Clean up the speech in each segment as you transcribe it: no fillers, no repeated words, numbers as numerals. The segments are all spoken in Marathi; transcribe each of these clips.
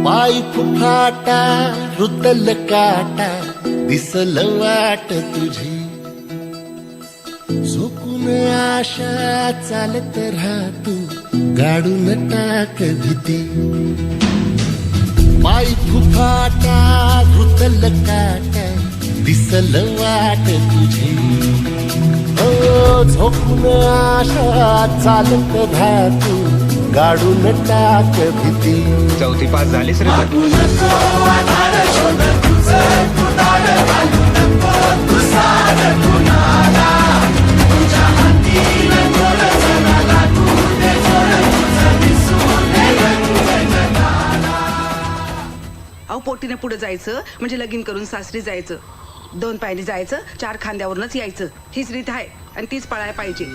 पाय फुफाटा रुतल काटा दिसल वाट तुझी झोकून आशा चालत राहतू गाडून टाक भीती पाय फुफाटा रुतल काटा दिसल वाट तुझी झोकून आशा चालत राहतू गाडून टाक भीती चौथी पास झालीस रे अहो पोटीने पुढे जायचं म्हणजे लगीन करून सासरी जायचं 2 पायाने जायचं 4 खांद्यावरूनच यायचं हीच रीत आहे आणि तीच पाळायला पाहिजे.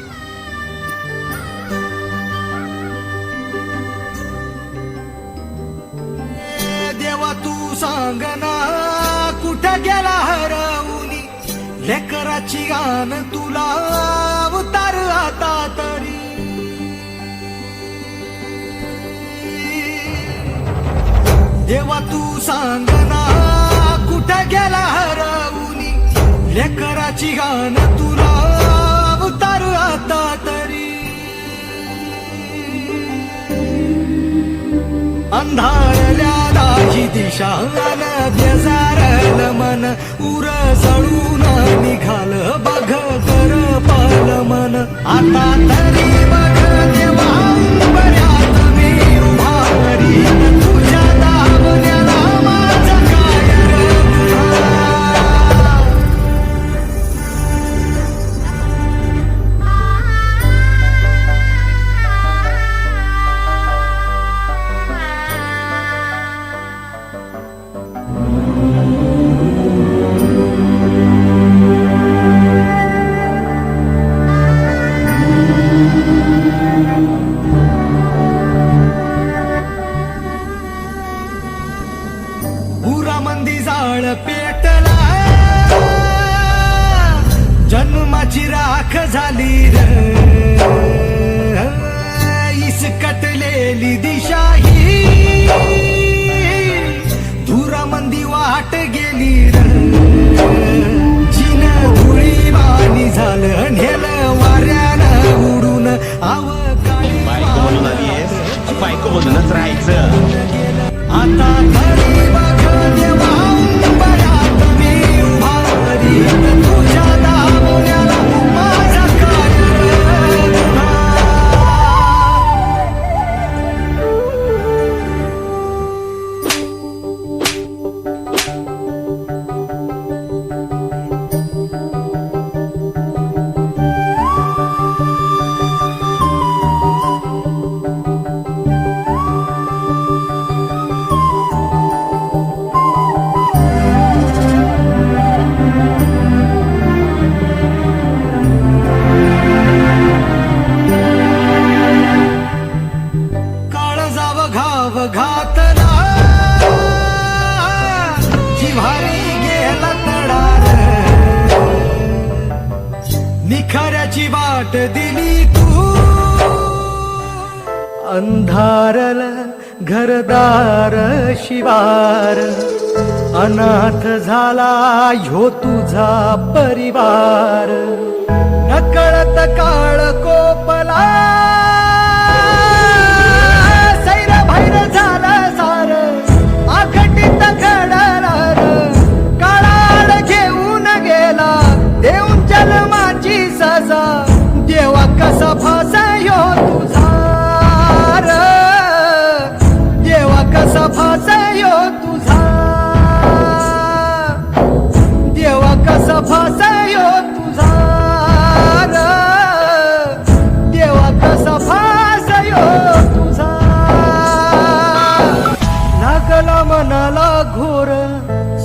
देवा तू सांग ना कुठं गेला हरवली लेकराची गान तुला उतार आता तरी देवा तू सांग ना कुठं गेला हरवली लेकराची गान तुला उतार आता तरी अंधारल्या दाची दिशा बेजारल मन उर जळून निघाल बघ कर पाल मन आता तरी बघ देवा बऱ्यात मी उभारी तुझ्या दाबण्याला माझा काय मंदी जाळ पेटला जन्माची राख झाली र इसकटलेली दिशा ही धुरामंदी वाट गेली र जिन धुळी वाणी झालं नेलं वाऱ्यानं उडून आव बायको म्हणून आली आहेस बायको म्हणूनच राहायचं आता तरी बघ देवा बऱ्यात मी उभारी तुझ्या दाबण्याला माझा काय घातला जिव्हारी गेला तडार निखाऱ्याची वाट दिली तू अंधारल घरदार शिवार अनाथ झाला ह्यो तुझा परिवार नकळत काळ कोपला देवा कसा फासायो तुझा र देवा कसा फासायो तुझा देवा कसा फासायो तुझा र देवा कसा फासायो तुझा लागला मनाला घोर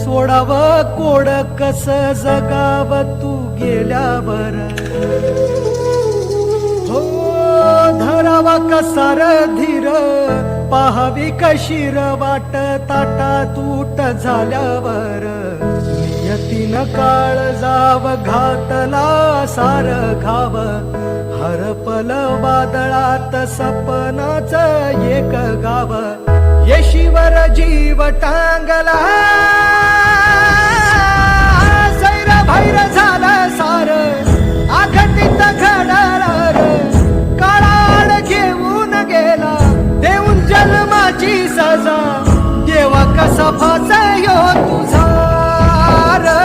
सोडाव कोड कस जगाव तू गेल्यावर हो धरावा कसार धीर पाहावी कशीर वाट ताटा तूट झाल्यावर नियतीन काळ जाव घातला सार घाव हरपल वादळात सपनाच एक गाव ये शिव वर जीव टांगला सैर भैर झालं सार आघटित घडणार काळाड घेऊन गेला देऊन जन्माची सजा देवा कसा फासयो तुझा र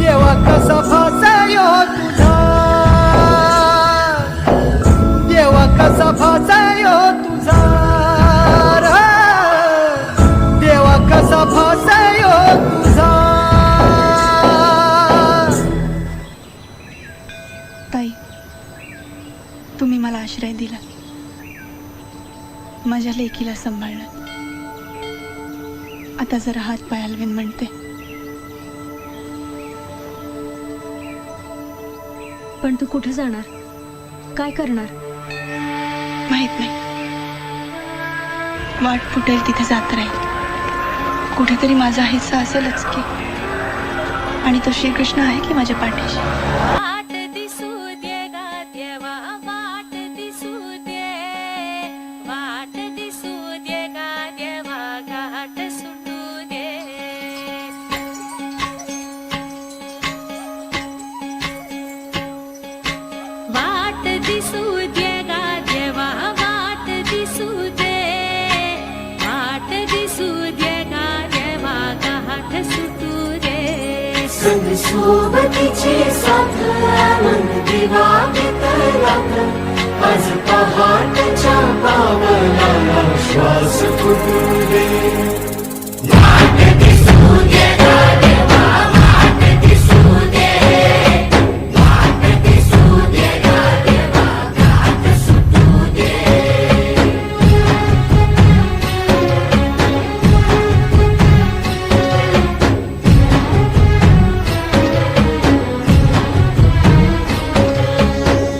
देवा कसा फासयो तुझा देवा कसा फासयो तुझा र देवा कसा फासयो तुझा. ताई, तुम्ही मला आश्रय दिला, माझ्या लेकीला सांभाळलं. आता जरा हात पाय हलवीन म्हणते. पण तू कुठे जाणार, काय करणार? माहित नाही. वाट फुटेल तिथे जात राहील. कुठेतरी माझा हिस्सा असेलच की. आणि तो श्रीकृष्ण आहे की माझ्या पाठीशी. वाट दिसू दे गा देवा, वाट दिसू दे, वाट दिसू दे गा देवा, घाट सुटू दे. वाट दिसू दे गा देवा, वाट दिसू दे, वाट दिसू दे गा देवा, घाट सुटू दे. संग सोबतीची साथ मन दिवा वितरात आज पहाटच्या पावलाला श्वास फुटू दे. वाट दिसू दे गा देवा, वाट दिसू दे, वाट दिसू दे गा देवा, घाट सुटू दे.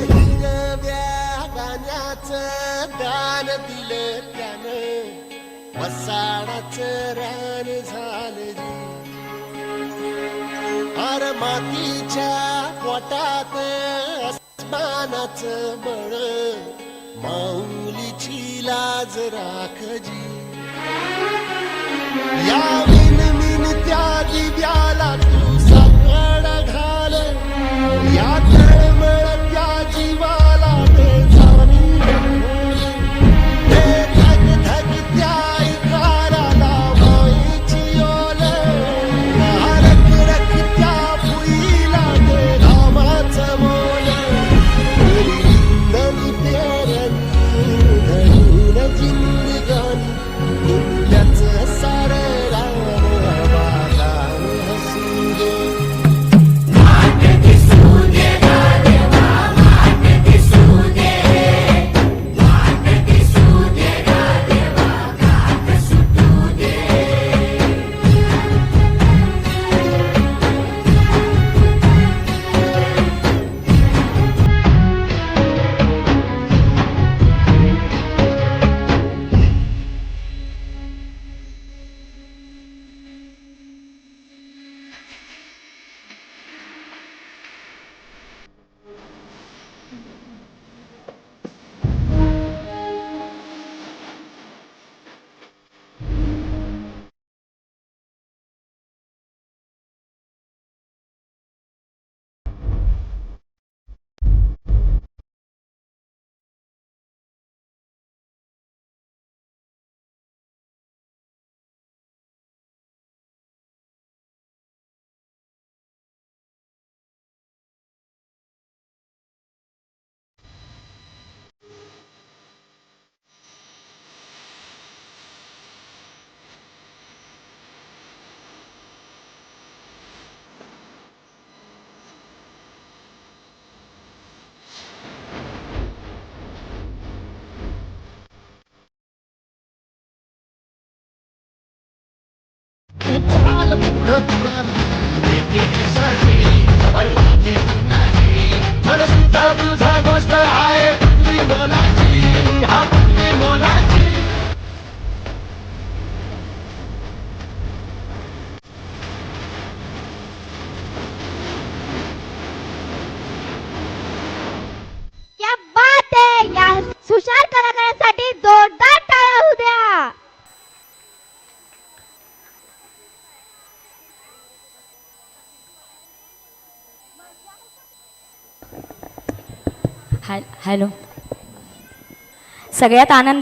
हिरव्या गाण्याचं दान दिलं त्यानं वसाडाचं रान झालं जी. अर मातीच्या पोटात अस्मानाचं बळ माऊलीची लाज राखजी. या मिनमिनत्या दिव्याला तू साकड घाल, या तळमळत्या जीवाला बेजानी ढकल. हे धगधगत्या इकाराला माईची ओल, या रखरखत्या भुईला दे रामाचं मोल. इंदली पेरणी घडून जिंदगानी कुठल्याचं सारं राम आबादान हसू दे. वाट दिसू दे गा देवा, वाट दिसू दे, वाट दिसू दे गा देवा, घाट सुटू दे. क्या बात है! या हुशार कलाकारांसाठी जोरदार टाळ्या होऊ द्या. हॅलो. सगळ्यात आनंद